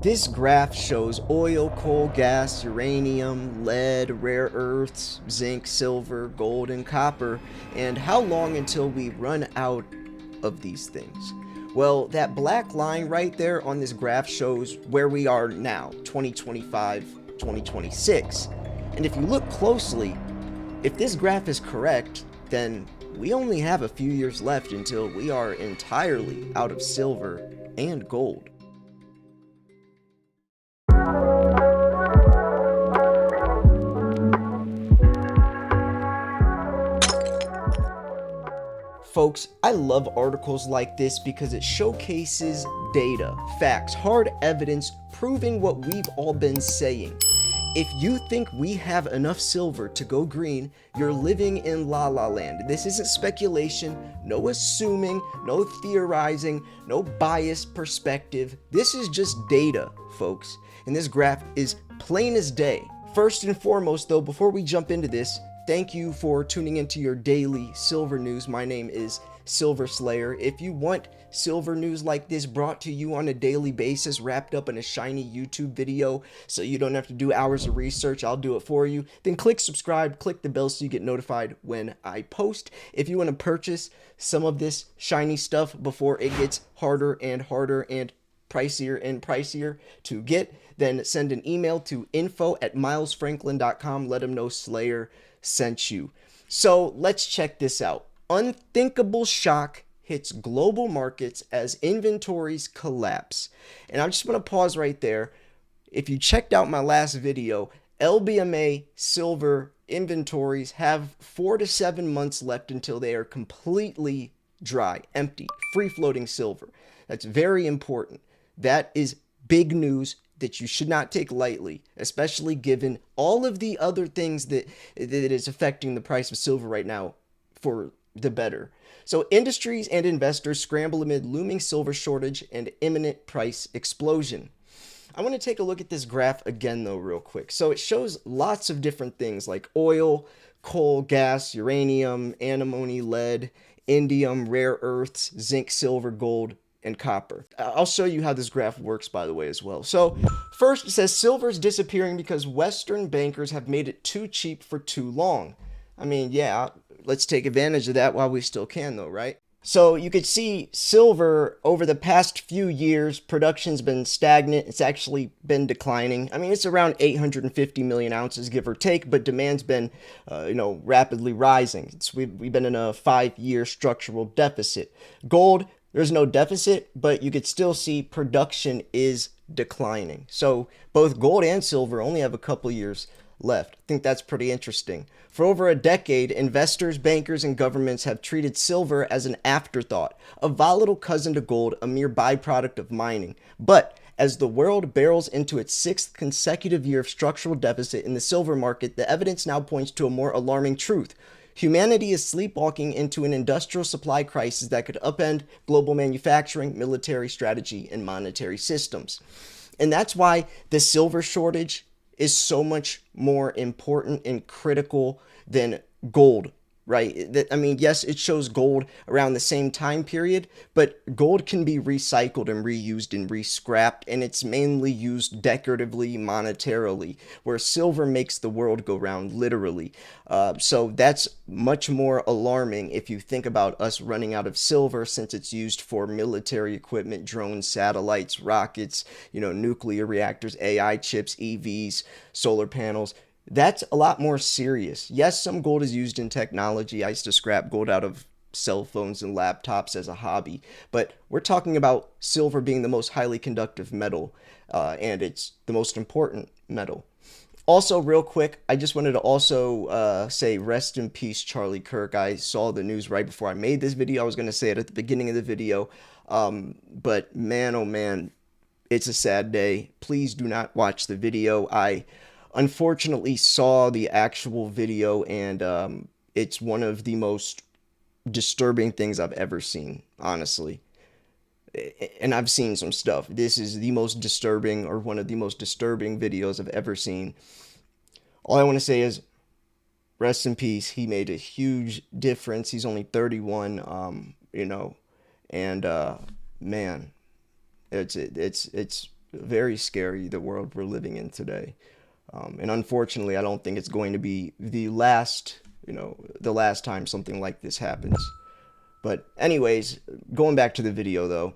This graph shows oil, coal, gas, uranium, lead, rare earths, zinc, silver, gold, and copper, and how long until we run out of these things. Well, that black line right there on this graph shows where we are now, 2025, 2026. And if you look closely, if this graph is correct, then we only have a few years left until we are entirely out of silver and gold. Folks, I love articles like this because it showcases data, facts, hard evidence proving what we've all been saying. If you think we have enough silver to go green, you're living in la la land. This isn't speculation, no assuming, no theorizing, no biased perspective. This is just data, folks. And this graph is plain as day. First and foremost, though, before we jump into this, thank you for tuning into your daily silver news. My name is Silver Slayer. If you want silver news like this brought to you on a daily basis, wrapped up in a shiny YouTube video so you don't have to do hours of research, I'll do it for you. Then click subscribe, click the bell so you get notified when I post. If you want to purchase some of this shiny stuff before it gets harder and pricier to get, then send an email to info@milesfranklin.com. Let them know Slayer sent you. So let's check this out. Unthinkable shock hits global markets as inventories collapse. And I just want to pause right there. If you checked out my last video, LBMA silver inventories have 4 to 7 months left until they are completely dry, empty, free-floating silver. That's very important. That is big news that you should not take lightly, especially given all of the other things that is affecting the price of silver right now for the better. So industries and investors scramble amid looming silver shortage and imminent price explosion. I want to take a look at this graph again though real quick. So it shows lots of different things like oil, coal, gas, uranium, antimony, lead, indium, rare earths, zinc, silver, gold, and copper. I'll show you how this graph works, by the way, as well. So first it says silver is disappearing because Western bankers have made it too cheap for too long. I mean, yeah, let's take advantage of that while we still can though, right? So you could see silver over the past few years, production's been stagnant. It's actually been declining. I mean, it's around 850 million ounces, give or take, but demand's been, rapidly rising. We've been in a 5-year structural deficit. Gold, there's no deficit, but you could still see production is declining. So both gold and silver only have a couple years left. I think that's pretty interesting. For over a decade, investors, bankers, and governments have treated silver as an afterthought, a volatile cousin to gold, a mere byproduct of mining. But as the world barrels into its 6th consecutive year of structural deficit in the silver market, the evidence now points to a more alarming truth. Humanity is sleepwalking into an industrial supply crisis that could upend global manufacturing, military strategy, and monetary systems. And that's why the silver shortage is so much more important and critical than gold, right? I mean, yes, it shows gold around the same time period, but gold can be recycled and reused and re-scrapped, and it's mainly used decoratively, monetarily, where silver makes the world go round, literally. So that's much more alarming if you think about us running out of silver, since it's used for military equipment, drones, satellites, rockets, nuclear reactors, AI chips, EVs, solar panels. That's a lot more serious. Yes, some gold is used in technology. I used to scrap gold out of cell phones and laptops as a hobby. But we're talking about silver being the most highly conductive metal, and it's the most important metal. Also, real quick, I just wanted to also say rest in peace, Charlie Kirk. I saw the news right before I made this video. I was going to say it at the beginning of the video. But man, oh man, it's a sad day. Please do not watch the video. I unfortunately saw the actual video, and it's one of the most disturbing things I've ever seen, honestly. And I've seen some stuff. This is the most disturbing, or one of the most disturbing videos I've ever seen. All I want to say is rest in peace. He made a huge difference. He's only 31, and man, it's very scary, the world we're living in today. And unfortunately, I don't think it's going to be the last time something like this happens. But anyways, going back to the video though,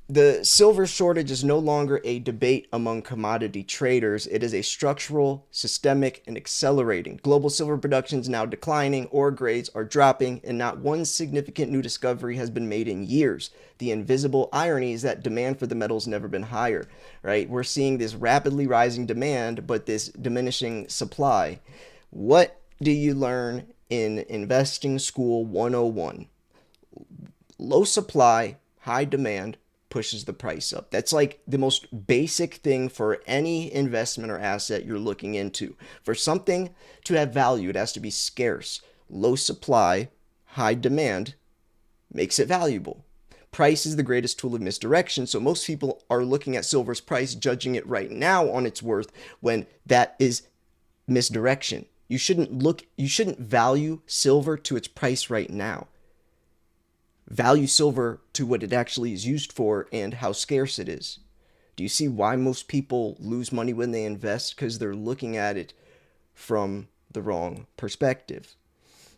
the silver shortage is no longer a debate among commodity traders. It is a structural, systemic, and accelerating. Global silver production is now declining, ore grades are dropping, and not one significant new discovery has been made in years. The invisible irony is that demand for the metal has never been higher, right? We're seeing this rapidly rising demand, but this diminishing supply. What do you learn in Investing School 101? Low supply, high demand pushes the price up. That's like the most basic thing for any investment or asset you're looking into. For something to have value, it has to be scarce. Low supply, high demand makes it valuable. Price is the greatest tool of misdirection, so most people are looking at silver's price, judging it right now on its worth, when that is misdirection. You shouldn't value silver to its price right now. Value silver to what it actually is used for and how scarce it is. Do you see why most people lose money when they invest? Because they're looking at it from the wrong perspective.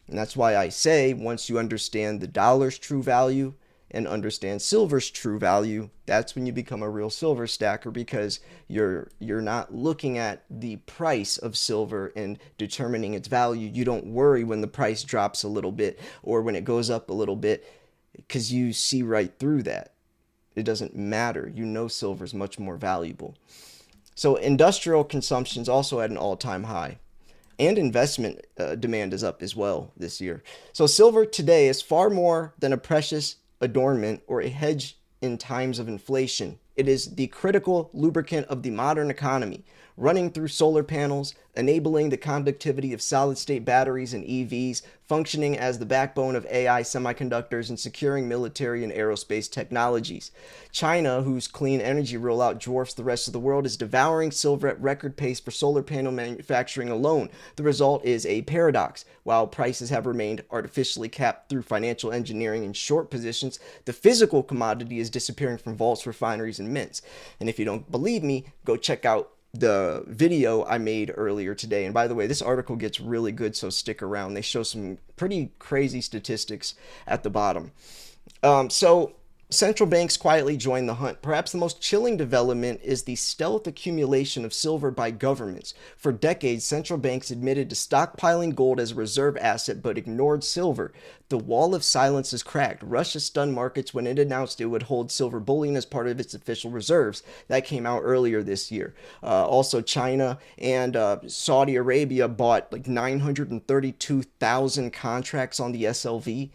And that's why I say once you understand the dollar's true value and understand silver's true value, that's when you become a real silver stacker, because you're not looking at the price of silver and determining its value. You don't worry when the price drops a little bit or when it goes up a little bit, because you see right through that. It doesn't matter. You know silver is much more valuable. So industrial consumption is also at an all-time high. And investment demand is up as well this year. So silver today is far more than a precious adornment or a hedge in times of inflation. It is the critical lubricant of the modern economy, running through solar panels, enabling the conductivity of solid-state batteries and EVs, functioning as the backbone of AI semiconductors, and securing military and aerospace technologies. China, whose clean energy rollout dwarfs the rest of the world, is devouring silver at record pace for solar panel manufacturing alone. The result is a paradox. While prices have remained artificially capped through financial engineering and short positions, the physical commodity is disappearing from vaults, refineries, and mints. And if you don't believe me, go check out the video I made earlier today. And by the way, this article gets really good, so stick around. They show some pretty crazy statistics at the bottom. So central banks quietly join the hunt. Perhaps the most chilling development is the stealth accumulation of silver by governments. For decades, central banks admitted to stockpiling gold as a reserve asset but ignored silver. The wall of silence is cracked. Russia stunned markets when it announced it would hold silver bullion as part of its official reserves. That came out earlier this year. Also, China and Saudi Arabia bought like 932,000 contracts on the SLV.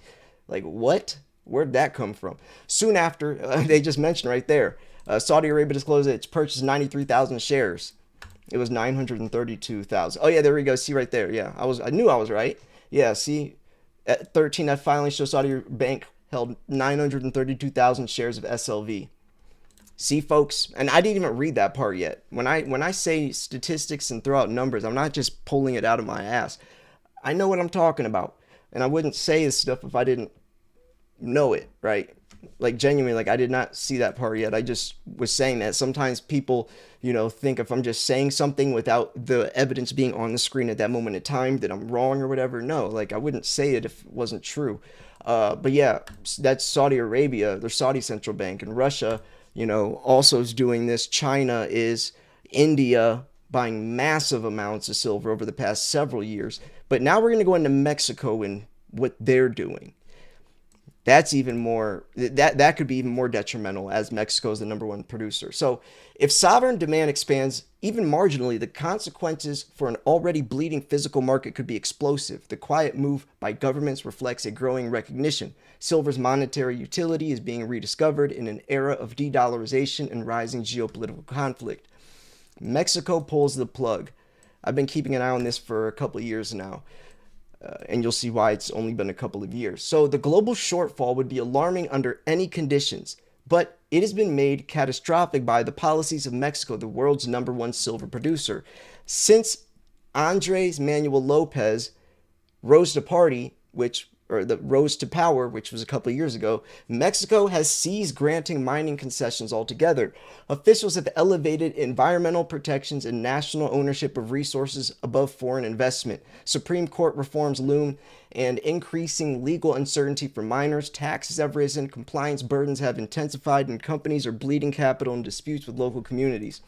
Like, what? Where'd that come from? Soon after, they just mentioned right there, Saudi Arabia disclosed that it's purchased 93,000 shares. It was 932,000. Oh yeah, there we go. See right there. Yeah, I knew I was right. Yeah, see, at 13, that finally shows Saudi Bank held 932,000 shares of SLV. See, folks, and I didn't even read that part yet. When I say statistics and throw out numbers, I'm not just pulling it out of my ass. I know what I'm talking about, and I wouldn't say this stuff if I didn't know it, right? Like, genuinely, like, I did not see that part yet. I just was saying that sometimes people, think if I'm just saying something without the evidence being on the screen at that moment in time that I'm wrong or whatever. No, like, I wouldn't say it if it wasn't true. But yeah, that's Saudi Arabia, their Saudi central bank, and Russia, also is doing this. China is, India buying massive amounts of silver over the past several years. But now we're going to go into Mexico and what they're doing. That's even more, that could be even more detrimental, as Mexico is the number one producer. So if sovereign demand expands even marginally, the consequences for an already bleeding physical market could be explosive. The quiet move by governments reflects a growing recognition. Silver's monetary utility is being rediscovered in an era of de-dollarization and rising geopolitical conflict. Mexico pulls the plug. I've been keeping an eye on this for a couple of years now. And you'll see why it's only been a couple of years. So the global shortfall would be alarming under any conditions, but it has been made catastrophic by the policies of Mexico, the world's number one silver producer. Since Andres Manuel Lopez rose to party, which or the rose to power, which was a couple of years ago, Mexico has ceased granting mining concessions altogether. Officials have elevated environmental protections and national ownership of resources above foreign investment. Supreme Court reforms loom, and increasing legal uncertainty for miners. Taxes have risen, compliance burdens have intensified, and companies are bleeding capital in disputes with local communities.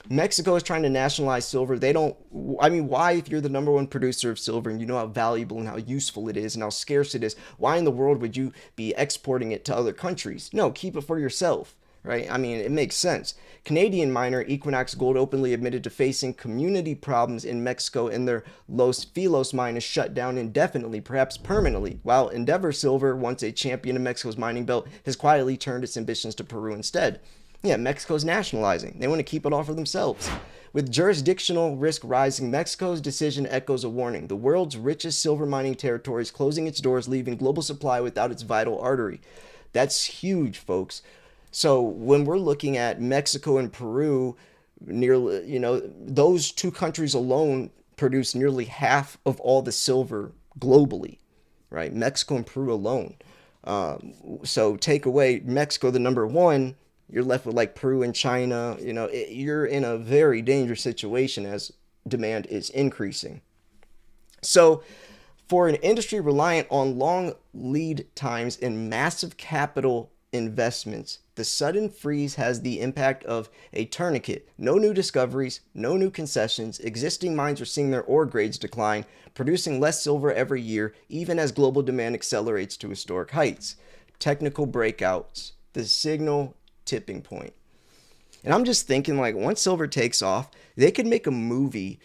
Mexico is trying to nationalize silver. They don't, I mean, why, if you're the number one producer of silver and you know how valuable and how useful it is and how scarce it is, why in the world would you be exporting it to other countries? No, keep it for yourself, right? I mean, it makes sense. Canadian miner Equinox Gold openly admitted to facing community problems in Mexico, and their Los Filos mine is shut down indefinitely, perhaps permanently, while Endeavor Silver, once a champion of Mexico's mining belt, has quietly turned its ambitions to Peru instead. Yeah, Mexico's nationalizing. They want to keep it all for themselves. With jurisdictional risk rising, Mexico's decision echoes a warning. The world's richest silver mining territory is closing its doors, leaving global supply without its vital artery. That's huge, folks. So when we're looking at Mexico and Peru, nearly, those two countries alone produce nearly half of all the silver globally, right? Mexico and Peru alone. So take away Mexico, the number one, you're left with like Peru and China. You're in a very dangerous situation as demand is increasing. So for an industry reliant on long lead times and massive capital investments, the sudden freeze has the impact of a tourniquet. No new discoveries, no new concessions. Existing mines are seeing their ore grades decline, producing less silver every year, even as global demand accelerates to historic heights. Technical breakouts, the signal tipping point. And I'm just thinking, like, once silver takes off, they could make a movie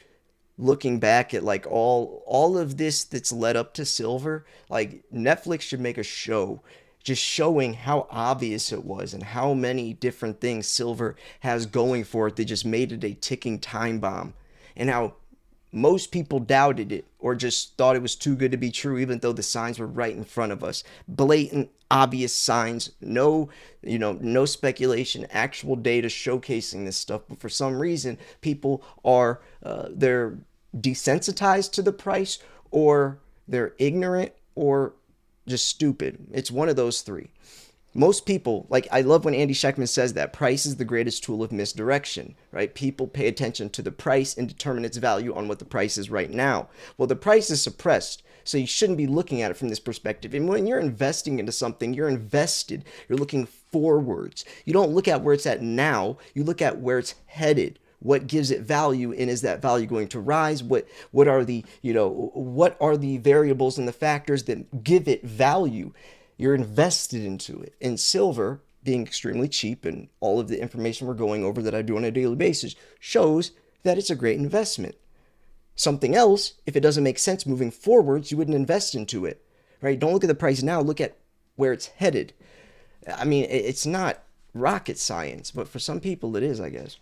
looking back at like all of this that's led up to silver. Like, Netflix should make a show just showing how obvious it was and how many different things silver has going for it that just made it a ticking time bomb, and how most people doubted it or just thought it was too good to be true, even though the signs were right in front of us. Blatant, obvious signs, no speculation, actual data showcasing this stuff. But for some reason, people are, they're desensitized to the price, or they're ignorant, or just stupid. It's one of those three. Most people, like, I love when Andy Scheckman says that price is the greatest tool of misdirection, right? People pay attention to the price and determine its value on what the price is right now. Well, the price is suppressed, so you shouldn't be looking at it from this perspective. And when you're investing into something, you're invested. You're looking forwards. You don't look at where it's at now. You look at where it's headed. What gives it value, and is that value going to rise? What are the variables and the factors that give it value? You're invested into it. And silver, being extremely cheap, and all of the information we're going over that I do on a daily basis, shows that it's a great investment. Something else, if it doesn't make sense moving forwards, you wouldn't invest into it, right? Don't look at the price now, look at where it's headed. I mean, it's not rocket science, but for some people it is, I guess.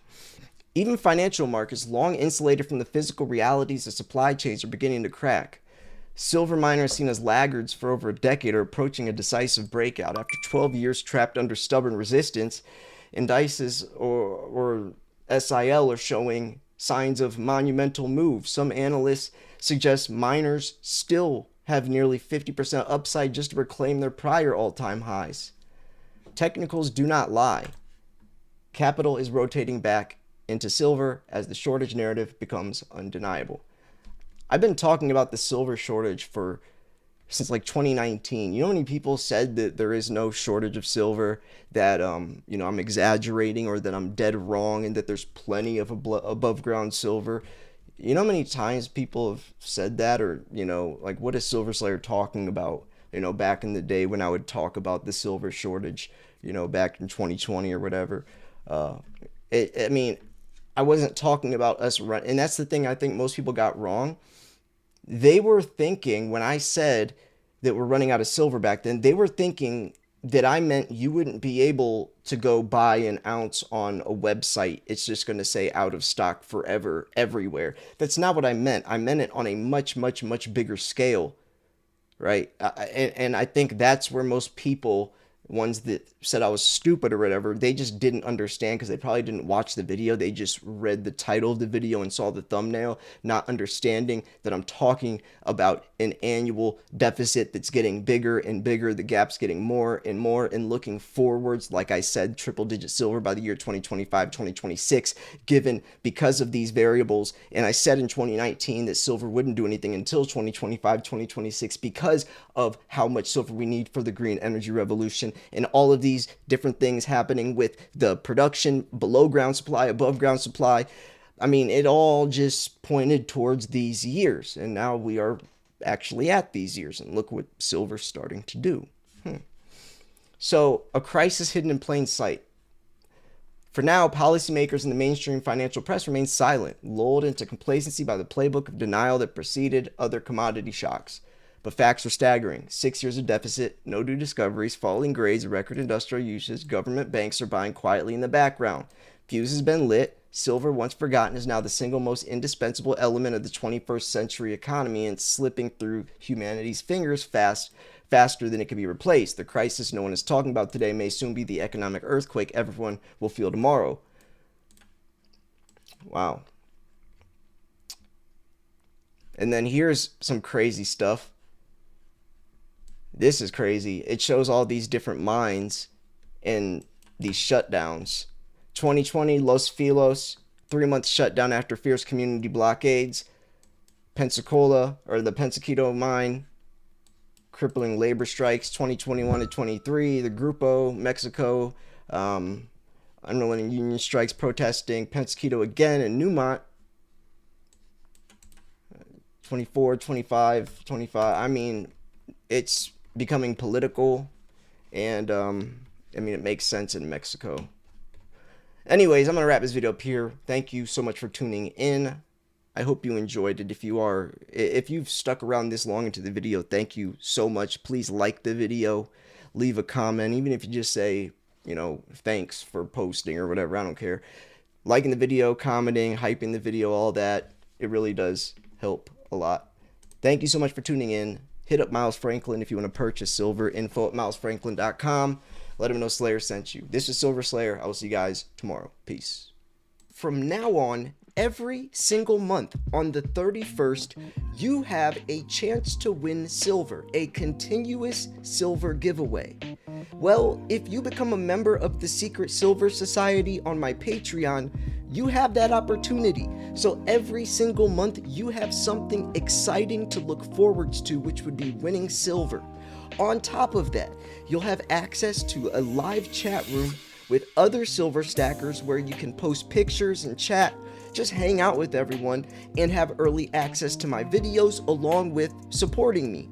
Even financial markets, long insulated from the physical realities of supply chains, are beginning to crack. Silver miners seen as laggards for over a decade are approaching a decisive breakout. After 12 years trapped under stubborn resistance, indices or SIL are showing signs of monumental moves. Some analysts suggest miners still have nearly 50% upside just to reclaim their prior all-time highs. Technicals do not lie. Capital is rotating back into silver as the shortage narrative becomes undeniable. I've been talking about the silver shortage since like 2019. You know how many people said that there is no shortage of silver, that I'm exaggerating, or that I'm dead wrong, and that there's plenty of above ground silver? You know how many times people have said that? Or like, what is Silver Slayer talking about? Back in the day when I would talk about the silver shortage, back in 2020 or whatever. I wasn't talking about us run, and that's the thing I think most people got wrong. They were thinking, when I said that we're running out of silver back then, they were thinking that I meant you wouldn't be able to go buy an ounce on a website. It's just going to say out of stock forever, everywhere. That's not what I meant. I meant it on a much, much, much bigger scale, right? And I think that's where most people, ones that said I was stupid or whatever. They just didn't understand because they probably didn't watch the video. They just read the title of the video and saw the thumbnail, not understanding that I'm talking about an annual deficit that's getting bigger and bigger. The gap's getting more and more, and looking forwards, like I said, triple digit silver by the year 2025, 2026, given because of these variables. And I said in 2019 that silver wouldn't do anything until 2025, 2026 because of how much silver we need for the green energy revolution, and all of these different things happening with the production, below ground supply, above ground supply. I mean, it all just pointed towards these years, and now we are actually at these years, and look what silver's starting to do. So, a crisis hidden in plain sight. For now, policymakers and the mainstream financial press remain silent, lulled into complacency by the playbook of denial that preceded other commodity shocks. But facts are staggering. 6 years of deficit, no new discoveries, falling grades, record industrial uses, government banks are buying quietly in the background. Fuse has been lit. Silver, once forgotten, is now the single most indispensable element of the 21st century economy, and slipping through humanity's fingers faster than it can be replaced. The crisis no one is talking about today may soon be the economic earthquake everyone will feel tomorrow. Wow. And then here's some crazy stuff. This is crazy. It shows all these different mines and these shutdowns. 2020, Los Filos, 3-month shutdown after fierce community blockades. Pensacola, or the Pensaquito mine, crippling labor strikes. 2021 to 23, the Grupo, Mexico, unrelenting union strikes protesting. Pensaquito again, and Newmont. 24, 25, 25. I mean, it's becoming political, and I mean, it makes sense in Mexico. Anyways, I'm gonna wrap this video up here. Thank you so much for tuning in. I hope you enjoyed it. If you've stuck around this long into the video, thank you so much. Please like the video, leave a comment, even if you just say, you know, thanks for posting or whatever, I don't care. Liking the video, commenting, hyping the video, all that, it really does help a lot. Thank you so much for tuning in. Hit up Miles Franklin if you want to purchase silver. info@milesfranklin.com. Let him know Slayer sent you. This is Silver Slayer. I will see you guys tomorrow. Peace. From now on, every single month on the 31st, you have a chance to win silver, a continuous silver giveaway. Well, if you become a member of the Secret Silver Society on my Patreon, you have that opportunity. So every single month, you have something exciting to look forward to, which would be winning silver. On top of that, you'll have access to a live chat room with other silver stackers where you can post pictures and chat, just hang out with everyone, and have early access to my videos along with supporting me.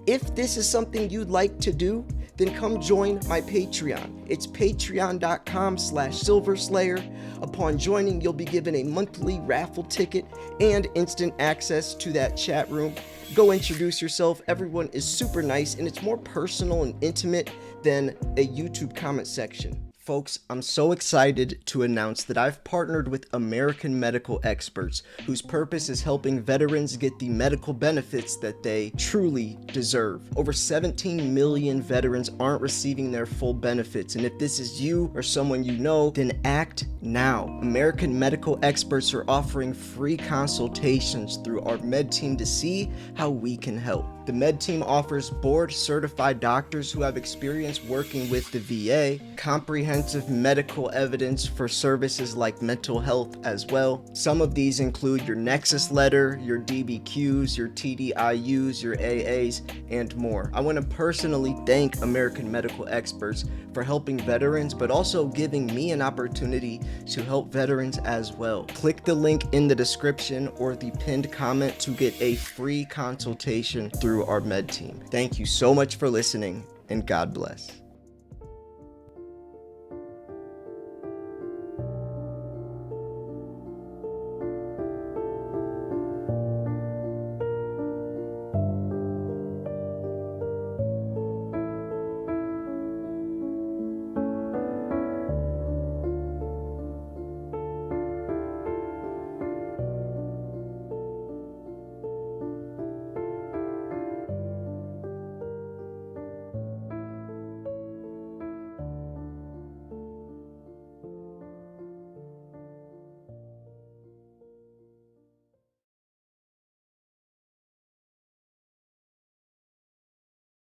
If this is something you'd like to do, then come join my Patreon. It's patreon.com/silverslayer. Upon joining, you'll be given a monthly raffle ticket and instant access to that chat room. Go introduce yourself. Everyone is super nice, and it's more personal and intimate than a YouTube comment section. Folks, I'm so excited to announce that I've partnered with American medical experts, whose purpose is helping veterans get the medical benefits that they truly deserve. Over 17 million veterans aren't receiving their full benefits, and if this is you or someone you know, then act now. American medical experts are offering free consultations through our med team to see how we can help. The med team offers board-certified doctors who have experience working with the VA, comprehensive medical evidence for services like mental health as well. Some of these include your Nexus letter, your DBQs, your TDIUs, your AAs, and more. I want to personally thank American medical experts for helping veterans, but also giving me an opportunity to help veterans as well. Click the link in the description or the pinned comment to get a free consultation through our med team. Thank you so much for listening, and God bless.